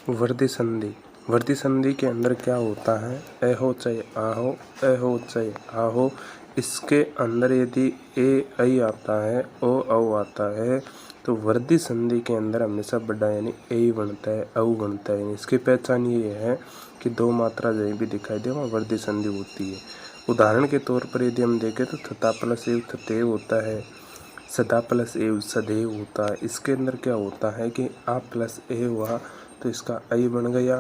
वर्दी संधि। वर्दी संधि के अंदर क्या होता है, एहो चाहे आहो, एहो चाहे आहो। इसके अंदर यदि ए ऐ आता है, ओ औ आता है, तो वर्दी संधि के अंदर हमेशा बड़ा यानी ए बनता है, औ बनता है। इसकी पहचान ये है कि दो मात्रा जहीं भी दिखाई दे वहाँ वर्दी संधि होती है। उदाहरण के तौर पर यदि हम देखें तो थता प्लस एव थतेव होता है, सदा प्लस एव सदैव होता है। इसके अंदर क्या होता है कि आ प्लस ए हुआ तो इसका ऐ बन गया,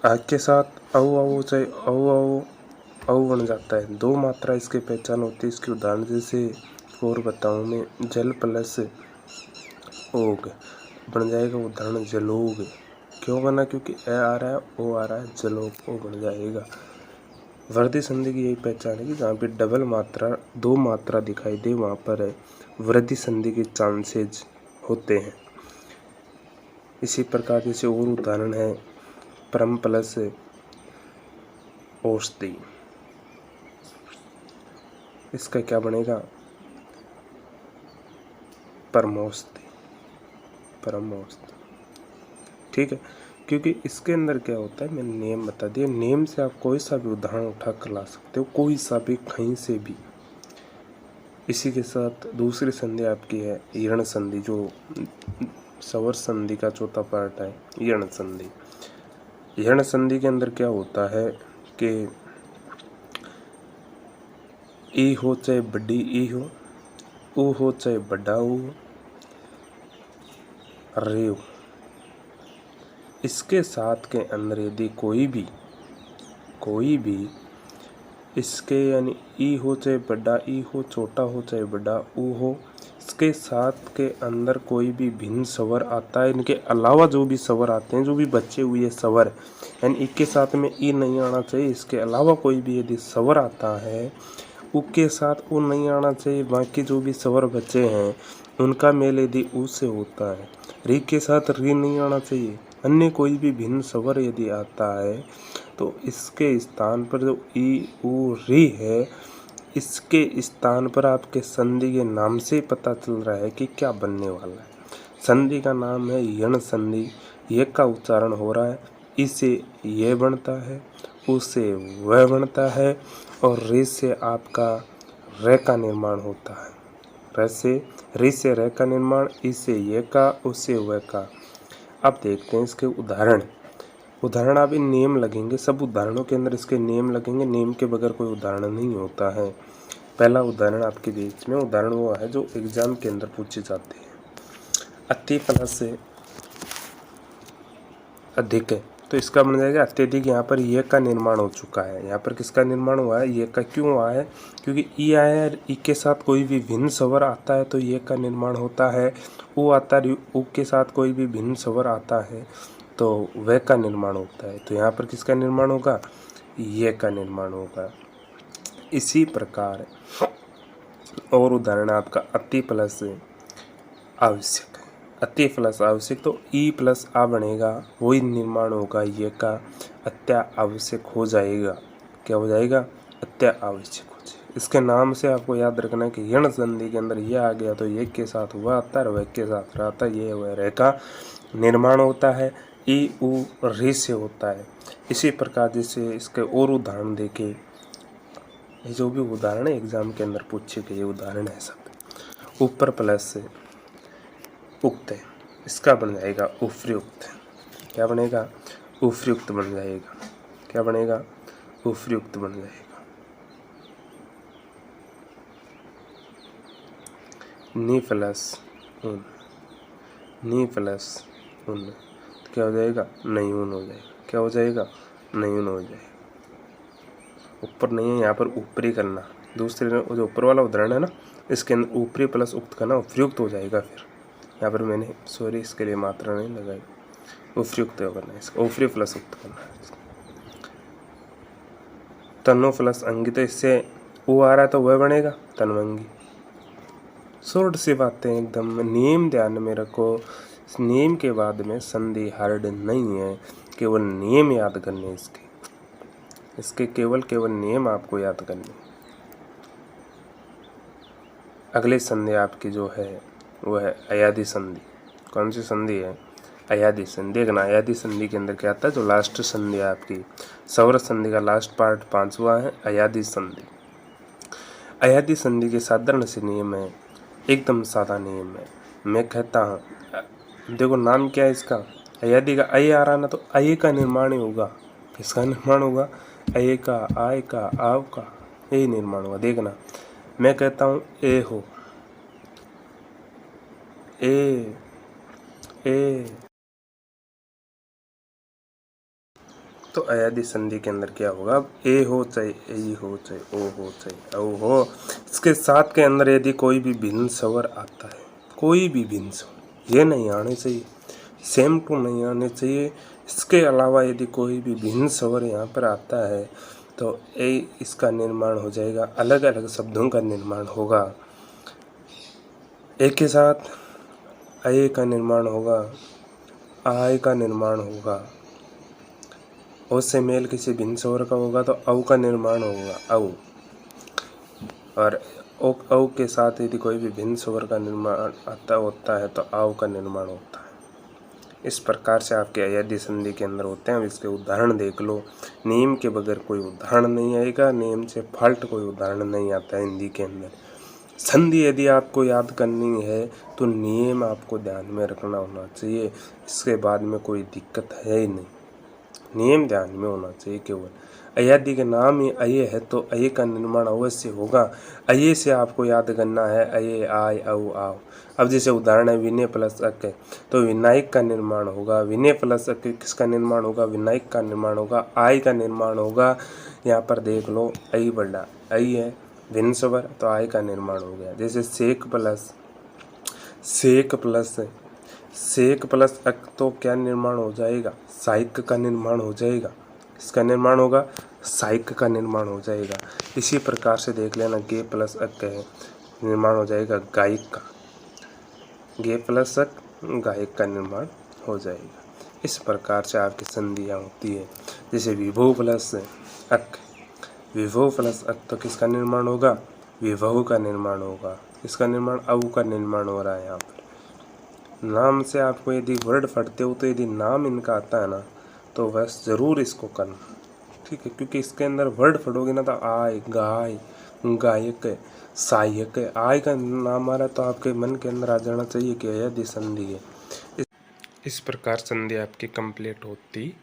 आ के साथ औ औ चाहे औ औ औ बन जाता है। दो मात्रा इसकी पहचान होती है। इसके उदाहरण जैसे और बताऊँ मैं, जल प्लस ओग बन जाएगा उदाहरण जलोग। क्यों बना, क्योंकि ए आ रहा है, ओ आ रहा है, जलोग ओ बन जाएगा। वर्दी संधि की यही पहचान है कि जहाँ पे डबल मात्रा दो मात्रा दिखाई दे वहाँ पर वृद्धि संधि के चांसेज होते हैं। इसी प्रकार जैसे और उदाहरण है परम प्लस औषधि, इसका क्या बनेगा, परमौषधि, परमौषधि। ठीक है, क्योंकि इसके अंदर क्या होता है, मैंने नेम बता दिया। नेम से आप कोई सा भी उदाहरण उठा कर ला सकते हो, कोई सा भी, कहीं से भी। इसी के साथ दूसरी संधि आपकी है यण संधि, जो स्वर संधि का चौथा पार्ट है, यण संधि। यण संधि के अंदर क्या होता है कि ई हो चाहे बड़ी ई हो, ऊ हो चाहे बड़ा ऊ, रेव। इसके साथ के अंदर यदि कोई भी इसके यानी ई हो चाहे बड़ा ई हो, छोटा हो चाहे बड़ा ऊ हो, इसके साथ के अंदर कोई भी भिन्न स्वर आता है, इनके अलावा जो भी स्वर आते हैं, जो भी बचे हुए स्वर, यानी इसके साथ में ई नहीं आना चाहिए, इसके अलावा कोई भी यदि स्वर आता है उ के साथ उ नहीं आना चाहिए। बाकी जो भी स्वर बचे हैं उनका मेल यदि उ से होता है, री के साथ री नहीं आना चाहिए। अन्य कोई भी भिन्न स्वर यदि आता है तो इसके स्थान पर जो ई उ री है, इसके स्थान पर आपके संधि के नाम से पता चल रहा है कि क्या बनने वाला है। संधि का नाम है यण संधि। ये का उच्चारण हो रहा है, इसे ये बनता है, उसे वह बनता है, और रे से आपका रे का निर्माण होता है। रे से रे से रे का निर्माण, इसे ये का, उसे वह का। अब देखते हैं इसके उदाहरण आप इन नेम लगेंगे, सब उदाहरणों के अंदर इसके नेम लगेंगे। नेम के बगैर कोई उदाहरण नहीं होता है। पहला उदाहरण आपके बीच में उदाहरण वो है जो एग्जाम के अंदर पूछे जाते हैं। अति प्लस अधिक है तो इसका बन जाएगा अत्यधिक। यहाँ पर ये का निर्माण हो चुका है। यहाँ पर किसका निर्माण हुआ है, ये का। क्यों हुआ है, क्योंकि ई आया है, ई के साथ कोई भी भिन्न स्वर आता है तो ये का निर्माण होता है। ऊ आता है, ऊ के साथ कोई भी भिन्न स्वर आता है तो वह का निर्माण होता है। तो यहाँ पर किसका निर्माण होगा, ये का निर्माण होगा। इसी प्रकार और उदाहरण आपका अति प्लस आवश्यक। अति प्लस आवश्यक तो ई प्लस आ बनेगा, वही निर्माण होगा ये का, अत्या आवश्यक हो जाएगा। क्या हो जाएगा, अत्या आवश्यक हो जाएगा। इसके नाम से आपको याद रखना है कि यण संधि के अंदर यह आ गया तो ये के साथ हुआ आता है, वह के साथ रहता है, ये वह रे का निर्माण होता है। ई उ रे से होता है। इसी प्रकार जैसे इसके और उदाहरण देखें, ये जो भी उदाहरण है एग्जाम के अंदर पूछे गए उदाहरण है सब। ऊपर प्लस उक्त है, इसका बन जाएगा उपयुक्त। क्या बनेगा, उपयुक्त बन जाएगा। क्या बनेगा, उपयुक्त बन जाएगा। नी प्लस उन, नी प्लस उन, तो क्या हो जाएगा, नहीं उन हो जाएगा। क्या हो जाएगा, नहीं उन हो जाएगा। ऊपर नहीं है, यहाँ पर ऊपरी करना। दूसरे जो ऊपर वाला उदाहरण है ना, इसके अंदर ऊपरी प्लस उक्त करना, उपयुक्त हो जाएगा। फिर यहाँ पर मैंने सॉरी इसके लिए मात्रा नहीं लगाई, उपयुक्त करना है इसका, ऊपरी प्लस उक्त करना है। तनो प्लस अंगी, तो इससे वो आ रहा है तो वह बनेगा तनवंगी। शॉर्ट सी बातें एकदम, नेम ध्यान में रखो। इस नेम के बाद में संधि हार्ड नहीं है, केवल नियम याद करने इसके केवल नियम आपको याद करने। अगली संधि आपकी जो है वो है अयादि संधि। कौन सी संधि है, अयादी संधि। देखना अयादी संधि के अंदर क्या आता है, जो लास्ट संधि है आपकी स्वर संधि का लास्ट पार्ट 5वां है अयादी संधि। अयादी संधि के साधारण से नियम है, एकदम सादा नियम है। मैं कहता हूँ, देखो नाम क्या है इसका, अयादी का अय आ रहा ना, तो अय का निर्माण ही होगा। किसका निर्माण होगा, अय का, आय का, आव का, यही निर्माण होगा। देखना मैं कहता हूँ ए हो, ए तो अयादी संधि के अंदर क्या होगा, अब ए हो चाहे ए हो चाहे ओ हो चाहे औ हो, इसके साथ के अंदर यदि कोई भी भिन्न स्वर आता है, कोई भी भिन्न स्वर, ये नहीं आने चाहिए, सेम टू नहीं आने चाहिए। इसके अलावा यदि कोई भी भिन्न स्वर यहाँ पर आता है तो ए इसका निर्माण हो जाएगा, अलग अलग शब्दों का निर्माण होगा। एक के साथ अय का निर्माण होगा, आय का निर्माण होगा, ओ से मेल किसी भिन्न स्वर का होगा तो औ का निर्माण होगा, औ। और औ के साथ यदि कोई भी भिन्न स्वर का निर्माण आता होता है तो आव का निर्माण होता है। इस प्रकार से आपके अयादी संधि के अंदर होते हैं। अब इसके उदाहरण देख लो। नियम के बगैर कोई उदाहरण नहीं आएगा, नियम से फाल्ट कोई उदाहरण नहीं आता है हिंदी के अंदर। संधि यदि आपको याद करनी है तो नियम आपको ध्यान में रखना होना चाहिए, इसके बाद में कोई दिक्कत है ही नहीं। नियम ध्यान में होना चाहिए केवल। अयादी के नाम ही अय है तो अय का निर्माण अवश्य होगा। अय से आपको याद करना है अय, आय, औ, आव। अब जैसे उदाहरण है विनय प्लस अक है तो विनायक का निर्माण होगा। विनय प्लस अक किसका निर्माण होगा, विनायक का निर्माण होगा। आय का निर्माण होगा, यहाँ पर देख लो अय बड़ा अय है भिन्न स्वर तो आय का निर्माण हो गया। जैसे सेक प्लस अक तो क्या निर्माण हो जाएगा, साइक का निर्माण हो जाएगा। इसका निर्माण होगा, साइक का निर्माण हो जाएगा। इसी प्रकार से देख लेना गे प्लस अक है, निर्माण हो जाएगा गायक का। गे प्लस अक गायक का निर्माण हो जाएगा। इस प्रकार से आपकी संधियाँ होती है। जैसे विभव प्लस अक, विभव प्लस अक तो किसका निर्माण होगा, विभव का निर्माण होगा। इसका निर्माण अव का निर्माण हो रहा है। यहाँ पर नाम से आपको यदि वर्ड फटते हो तो यदि नाम इनका आता है ना तो बस ज़रूर इसको करना, ठीक है, क्योंकि इसके अंदर वर्ड फटोगे ना तो आय, गाय, गायक, सहायक, आय का नाम आ रहा है तो आपके मन के अंदर आ जाना चाहिए कि अयादी संधि है। इस प्रकार संधि आपकी कंप्लीट होती